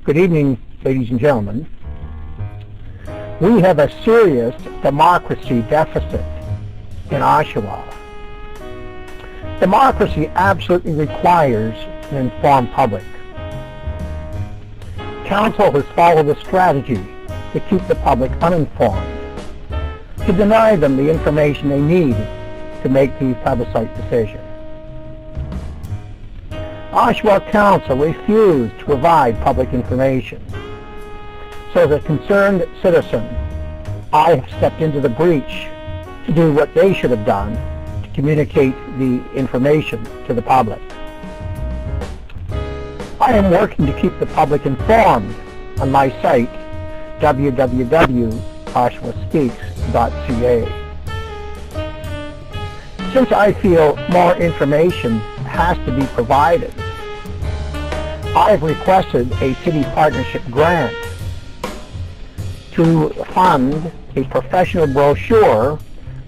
Good evening, ladies and gentlemen. We have a serious democracy deficit in Oshawa. Democracy absolutely requires an informed public. Council has followed a strategy to keep the public uninformed, to deny them the information they need to make the plebiscite decision. Oshawa Council refused to provide public information. So as a concerned citizen, I have stepped into the breach to do what they should have done to communicate the information to the public. I am working to keep the public informed on my site, www.oshawaspeaks.ca. Since I feel more information has to be provided, I have requested a city partnership grant to fund a professional brochure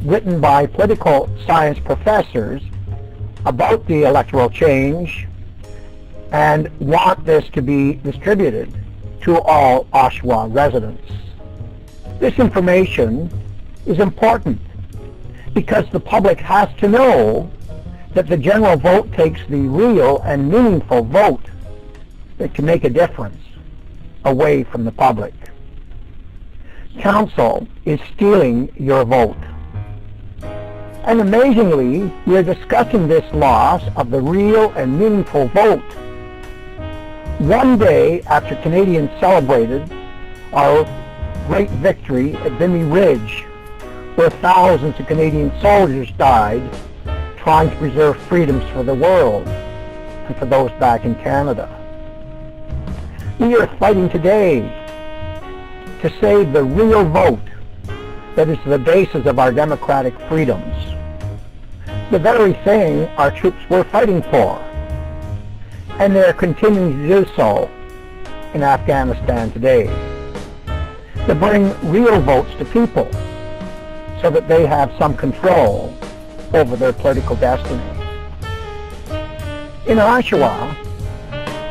written by political science professors about the electoral change, and want this to be distributed to all Oshawa residents. This information is important because the public has to know that the general vote takes the real and meaningful vote that can make a difference away from the public. Council is stealing your vote. And amazingly, we are discussing this loss of the real and meaningful vote one day after Canadians celebrated our great victory at Vimy Ridge, where thousands of Canadian soldiers died trying to preserve freedoms for the world and for those back in Canada. We are fighting today to save the real vote that is the basis of our democratic freedoms, the very thing our troops were fighting for, and they are continuing to do so in Afghanistan today, to bring real votes to people so that they have some control over their political destiny. In Oshawa,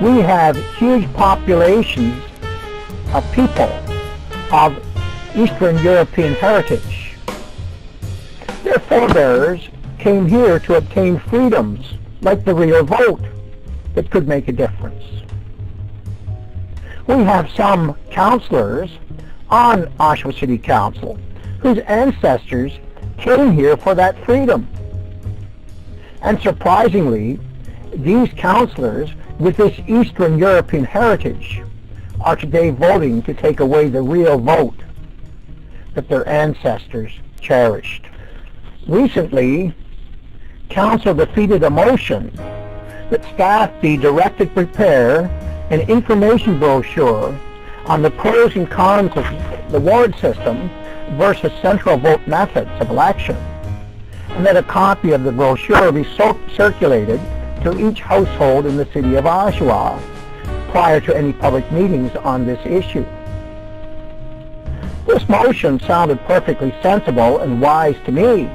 we have huge populations of people of Eastern European heritage. Their forebears came here to obtain freedoms like the real vote that could make a difference. We have some councillors on Oshawa City Council whose ancestors came here for that freedom. And surprisingly, these councillors with this Eastern European heritage are today voting to take away the real vote that their ancestors cherished. Recently, Council defeated a motion that staff be directed to prepare an information brochure on the pros and cons of the ward system versus central vote methods of election, and that a copy of the brochure be circulated to each household in the city of Oshawa prior to any public meetings on this issue. This motion sounded perfectly sensible and wise to me,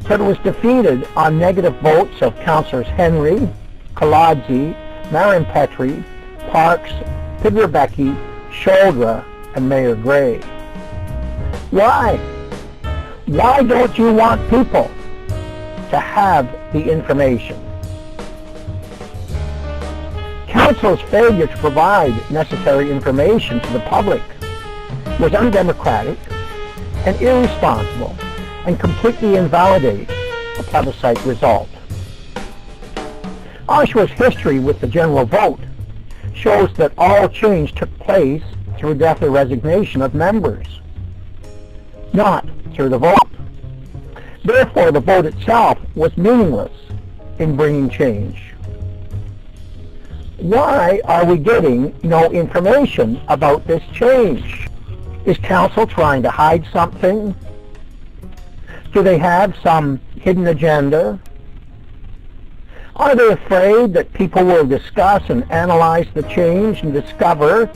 but it was defeated on negative votes of Councillors Henry, Kolodzi, Marion Petrie, Parks, Pidgerbecki, Sholdra, and Mayor Gray. Why? Why don't you want people to have the information? Council's failure to provide necessary information to the public was undemocratic and irresponsible and completely invalidates the plebiscite result. Oshawa's history with the general vote shows that all change took place through death or resignation of members, not through the vote. Therefore, the vote itself was meaningless in bringing change. Why are we getting no information about this change? Is Council trying to hide something? Do they have some hidden agenda? Are they afraid that people will discuss and analyze the change and discover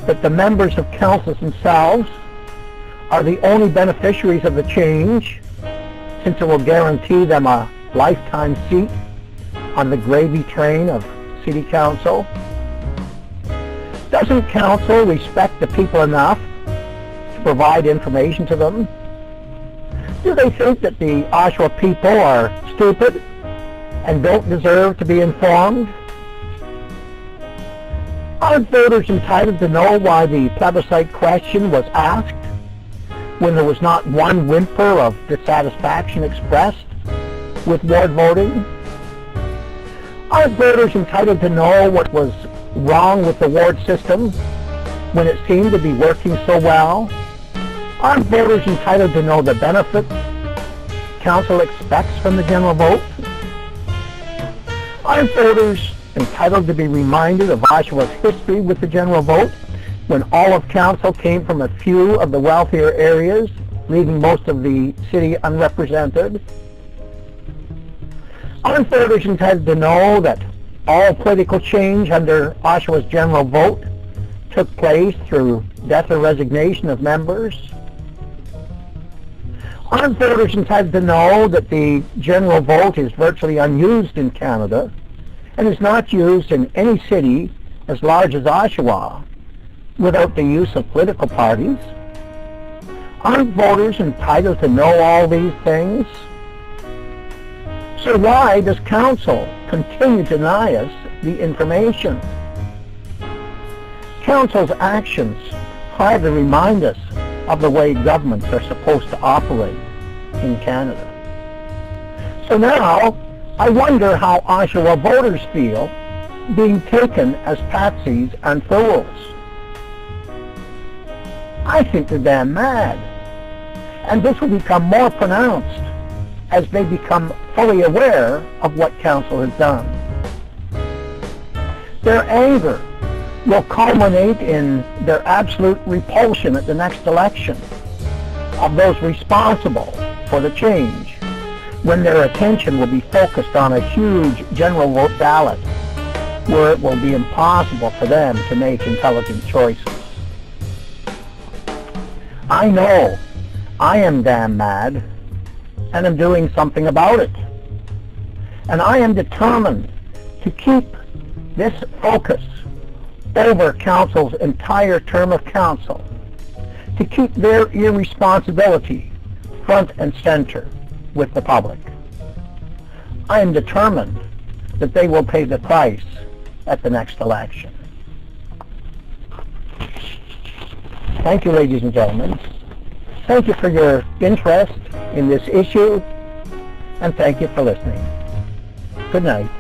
that the members of Council themselves are the only beneficiaries of the change, since it will guarantee them a lifetime seat on the gravy train of City Council? Doesn't council respect the people enough to provide information to them? Do they think that the Oshawa people are stupid and don't deserve to be informed? Aren't voters entitled to know why the plebiscite question was asked when there was not one whimper of dissatisfaction expressed with ward voting? Aren't voters entitled to know what was wrong with the ward system when it seemed to be working so well? Aren't voters entitled to know the benefits council expects from the general vote? Aren't voters entitled to be reminded of Oshawa's history with the general vote when all of council came from a few of the wealthier areas, leaving most of the city unrepresented? Aren't voters entitled to know that all political change under Oshawa's general vote took place through death or resignation of members? Aren't voters entitled to know that the general vote is virtually unused in Canada and is not used in any city as large as Oshawa without the use of political parties? Aren't voters entitled to know all these things? So why does council continue to deny us the information? Council's actions hardly remind us of the way governments are supposed to operate in Canada. So now, I wonder how Oshawa voters feel being taken as patsies and fools. I think they're damn mad. And this will become more pronounced as they become fully aware of what council has done. Their anger will culminate in their absolute repulsion at the next election of those responsible for the change, when their attention will be focused on a huge general vote ballot where it will be impossible for them to make intelligent choices. I know I am damn mad, and I'm doing something about it. And I am determined to keep this focus over council's entire term of council, to keep their irresponsibility front and center with the public. I am determined that they will pay the price at the next election. Thank you, ladies and gentlemen. Thank you for your interest in this issue, and thank you for listening. Good night.